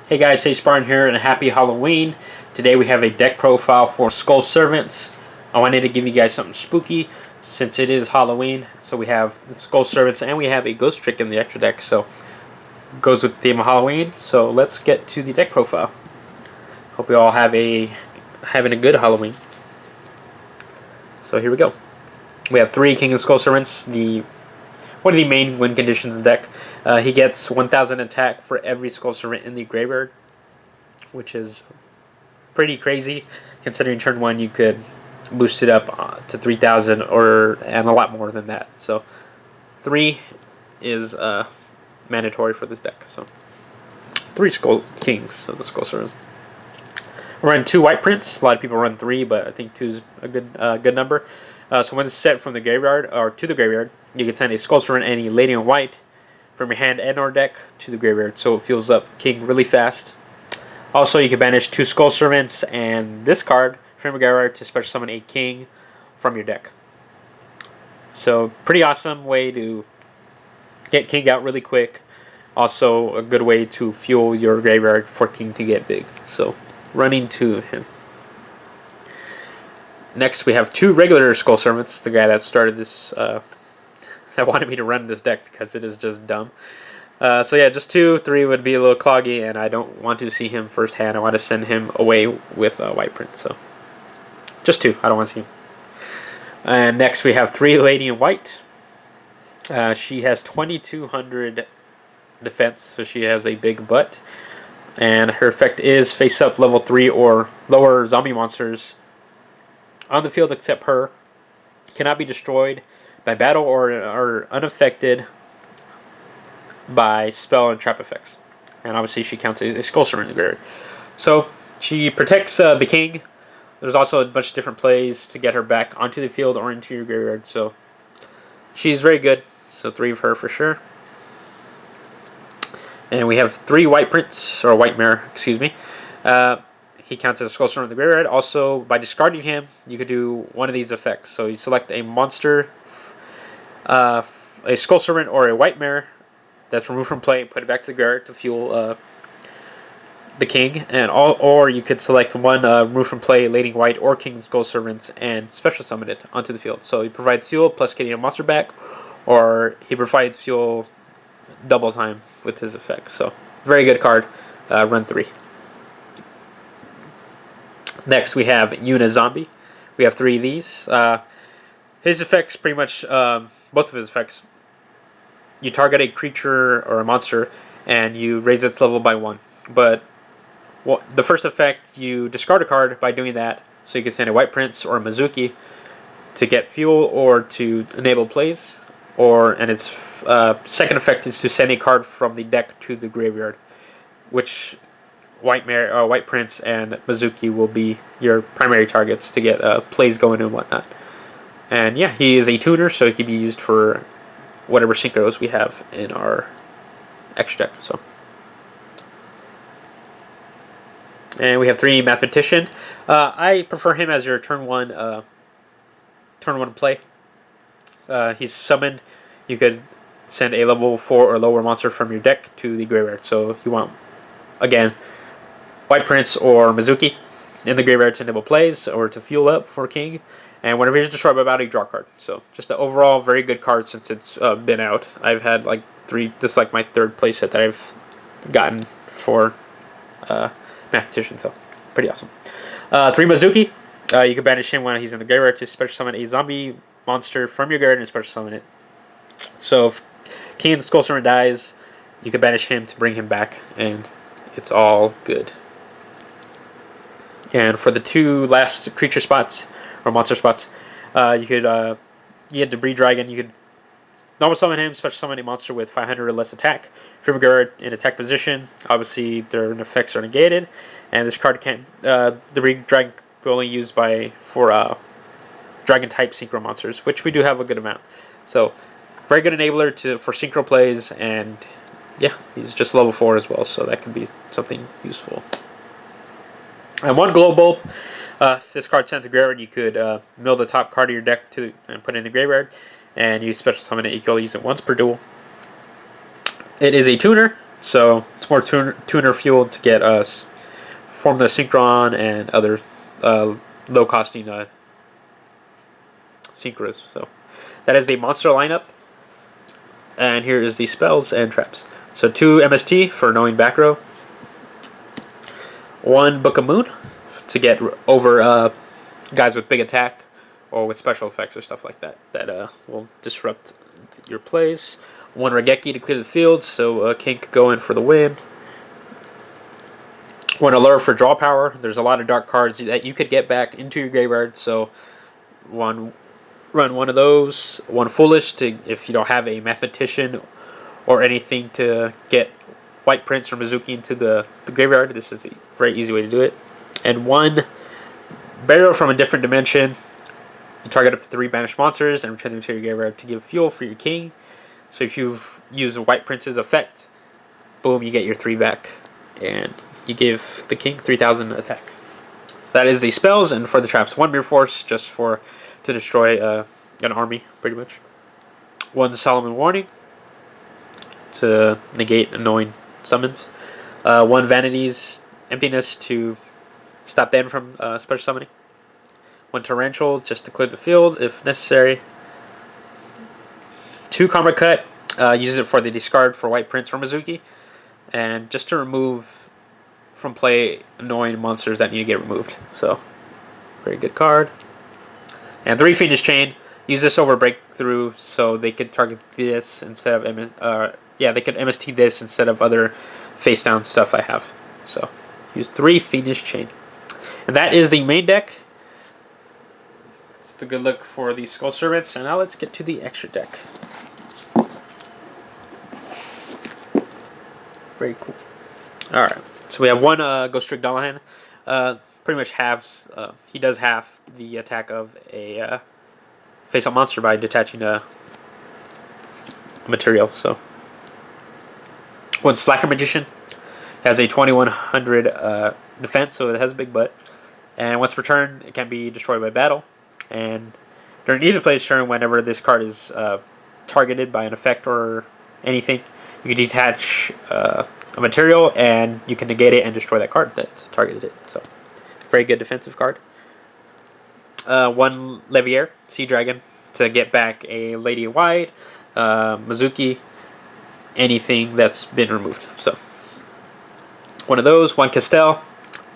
Hey guys, hey Spartan here, and happy Halloween. Today we have a deck profile for Skull Servants. I wanted to give you guys something spooky since it is Halloween. So we have the Skull Servants and we have a Ghost Trick in the extra deck. So goes with the theme of Halloween. So let's get to the deck profile. Hope you all having a good Halloween. So here we go. We have 3 King of Skull Servants. One of the main win conditions in the deck. He gets 1,000 attack for every Skull Servant in the graveyard, which is pretty crazy considering turn 1 you could boost it up to 3,000 and a lot more than that. So 3 is mandatory for this deck. So 3 Skull Kings of the Skull Servants. I run 2 white prints. A lot of people run 3, but I think 2 is a good number. So when it's set from the graveyard or to the graveyard, you can send a Skull Servant any Lady in White from your hand and or deck to the graveyard, so it fills up King really fast. Also, you can banish 2 Skull Servants and this card from your graveyard to special summon a King from your deck. So pretty awesome way to get King out really quick. Also a good way to fuel your graveyard for King to get big. So running 2 of him. Next, we have 2 regular Skull Servants. The guy that started this, that wanted me to run this deck because it is just dumb. So yeah, just 2, 3 would be a little cloggy, and I don't want to see him firsthand. I want to send him away with a white print. So just 2. I don't want to see him. And next, we have 3 Lady in White. She has 2,200 defense, so she has a big butt. And her effect is face up level 3 or lower zombie monsters on the field except her cannot be destroyed by battle or are unaffected by spell and trap effects. And obviously she counts as a Skull Servant in the graveyard. So she protects the King. There's also a bunch of different plays to get her back onto the field or into your graveyard. So she's very good. So 3 of her for sure. And we have 3 white prints, or white mirror, excuse me. He counts as a Skull Servant in the graveyard. Also, by discarding him, you could do one of these effects. So you select a monster, a Skull Servant, or a white mirror that's removed from play and put it back to the graveyard to fuel the King. Or you could select one removed from play, Lady in White, or King Skull Servants, and special summon it onto the field. So he provides fuel plus getting a monster back, or he provides fuel double time with his effect. So very good card. Run 3. Next, we have Yuna Zombie. We have 3 of these. His effects, pretty much, both of his effects, you target a creature or a monster, and you raise its level by 1. But the first effect, you discard a card by doing that, so you can send a White Prince or a Mizuki to get fuel or to enable plays. And its second effect is to send a card from the deck to the graveyard, which White Prince and Mizuki will be your primary targets to get plays going and whatnot. And yeah, he is a tuner, so he can be used for whatever synchros we have in our extra deck. So, and we have 3 Mathematician. I prefer him as your turn 1 play. He's summoned. You could send a level 4 or lower monster from your deck to the graveyard. So you want, again, White Prince or Mizuki in the graveyard to enable plays or to fuel up for King. And whenever he's destroyed by battle, you draw a card. So just an overall very good card since it's been out. I've had like 3, this is like my 3rd playset that I've gotten for Mathematician. So pretty awesome. 3 Mizuki. You can banish him when he's in the graveyard to special summon a zombie monster from your graveyard and special summon it. So if King Skull Servant dies, you can banish him to bring him back, and it's all good. And for the 2 last creature spots or monster spots, you had Debris Dragon. You could normal summon him, special summon a monster with 500 or less attack from your graveyard in attack position. Obviously, their effects are negated, and this card can't. Debris Dragon can only used for Dragon type synchro monsters, which we do have a good amount. So very good enabler for synchro plays, and yeah, he's just level 4 as well, so that can be something useful. And 1 Glow Bulb. If this card sent to graveyard, you could mill the top card of your deck and put it in the graveyard, and you special summon it. You can only use it once per duel. It is a tuner, So it's more tuner fuel to get us form the Synchron and other low costing synchros. So that is the monster lineup. And here is the spells and traps. So 2 MST for knowing back row. 1 Book of Moon to get over guys with big attack or with special effects or stuff like that that will disrupt your plays. 1 Raigeki to clear the field so King could go in for the win. 1 Allure for draw power. There's a lot of dark cards that you could get back into your graveyard, so run 1 of those. 1 Foolish to if you don't have a Mathematician or anything to get White Prince or Mizuki into the graveyard. This is a very easy way to do it. And 1 Burial from a Different Dimension. You target up to 3 banished monsters and return them to your graveyard to give fuel for your king. So if you've used a White Prince's effect, boom, you get your 3 back. And you give the king 3,000 attack. So that is the spells, and for the traps, 1 Mirror Force just to destroy an army, pretty much. 1 Solomon Warning to negate annoying summons. 1 Vanity's Emptiness to stop them from special summoning. 1 Torrential just to clear the field if necessary. 2 Karma Cut, uses it for the discard for White Prince or Mizuki, and just to remove from play annoying monsters that need to get removed. So, very good card. And 3 Fiendish Chain, use this over Breakthrough so they could target this instead of they could MST this instead of other face down stuff I have. So, use 3 Fiendish Chain. And that is the main deck. It's the good look for the Skull Servants. And now let's get to the extra deck. Very cool. Alright. So we have 1 Ghost Trick Dullahan. Pretty much halves. He does half the attack of a face-up monster by detaching a material. So 1 Slacker Magician has a 2100 defense, so it has a big butt. And once per turn, it can be destroyed by battle. And during either player's turn, whenever this card is targeted by an effect or anything, you can detach a material and you can negate it and destroy that card that's targeted it. So, very good defensive card. 1 Levier, Sea Dragon, to get back a Lady in White, Mizuki, anything that's been removed. So, 1 of those. 1 Castell,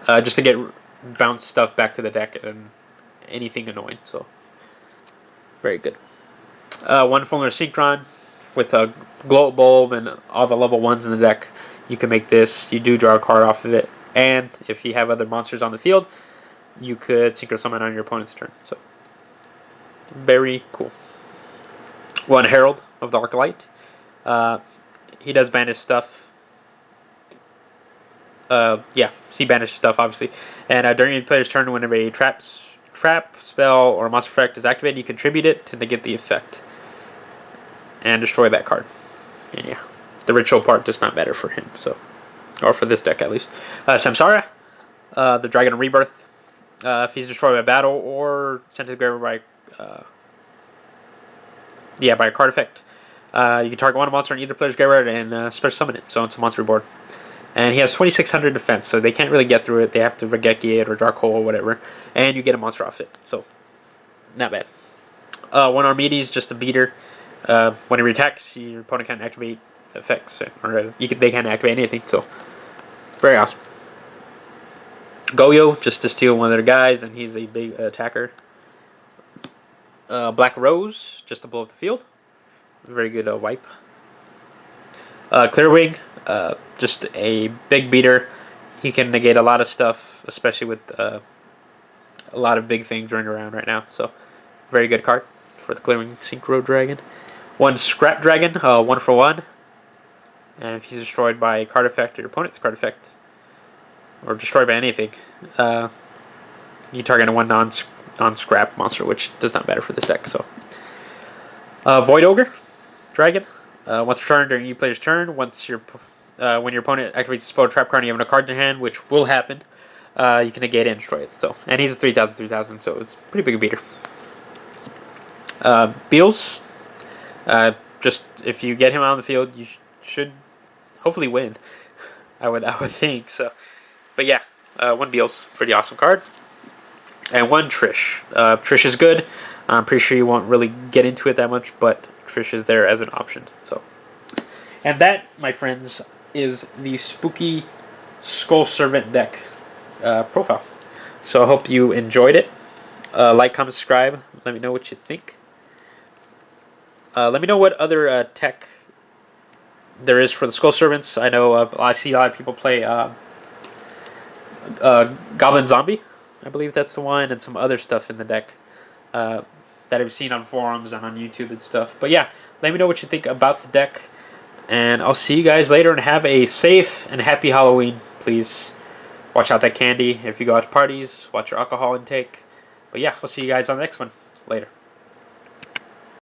just to get bounce stuff back to the deck and anything annoying. So, very good. 1 Fulner Synchron with a Glow Bulb and all the level 1s in the deck. You can make this. You do draw a card off of it. And if you have other monsters on the field, you could Synchro Summon on your opponent's turn. So, very cool. 1 Herald of the Arclight. He does banish stuff. He banishes stuff, obviously. And during the player's turn, whenever a trap, spell, or monster effect is activated, you contribute it to negate the effect. And destroy that card. And yeah. The ritual part does not matter for him, so, or for this deck at least. Samsara, the Dragon of Rebirth. If he's destroyed by battle or sent to the graveyard by a card effect, you can target 1 monster on either player's graveyard and special summon it, so it's a monster board. And he has 2600 defense, so they can't really get through it. They have to Raigeki it or Dark Hole or whatever, and you get a monster off it, so not bad. 1 Archimedes, just a beater. When he attacks, your opponent can't activate effects, or they can't activate anything, so very awesome. Goyo, just to steal 1 of their guys, and he's a big attacker. Black Rose, just to blow up the field. Very good wipe. Clearwing, just a big beater. He can negate a lot of stuff, especially with a lot of big things running around right now, so very good card for the Clearwing Synchro Dragon. 1 Scrap Dragon, 1 for 1. And if he's destroyed by a card effect or your opponent's card effect, or destroyed by anything, you target a 1 non-scrap monster, which does not matter for this deck. So, Void Ogre Dragon. Once per turn during each player's turn, when your opponent activates a spell or trap card and you have a card in your hand, which will happen, you can negate it and destroy it. So, and he's a 3,000, so it's pretty big a beater. Beals. Just if you get him on the field, you should hopefully win. I would think so. But yeah, one Beals, pretty awesome card. And one Trish. Trish is good. I'm pretty sure you won't really get into it that much, but Trish is there as an option. So, and that, my friends, is the Spooky Skull Servant deck profile. So I hope you enjoyed it. Like, comment, subscribe. Let me know what you think. Let me know what other tech there is for the Skull Servants. I know I see a lot of people play Goblin Zombie. I believe that's the one, and some other stuff in the deck that I've seen on forums and on YouTube and stuff. But yeah, let me know what you think about the deck, and I'll see you guys later, and have a safe and happy Halloween. Please watch out that candy if you go out to parties. Watch your alcohol intake. But yeah, we'll see you guys on the next one. Later.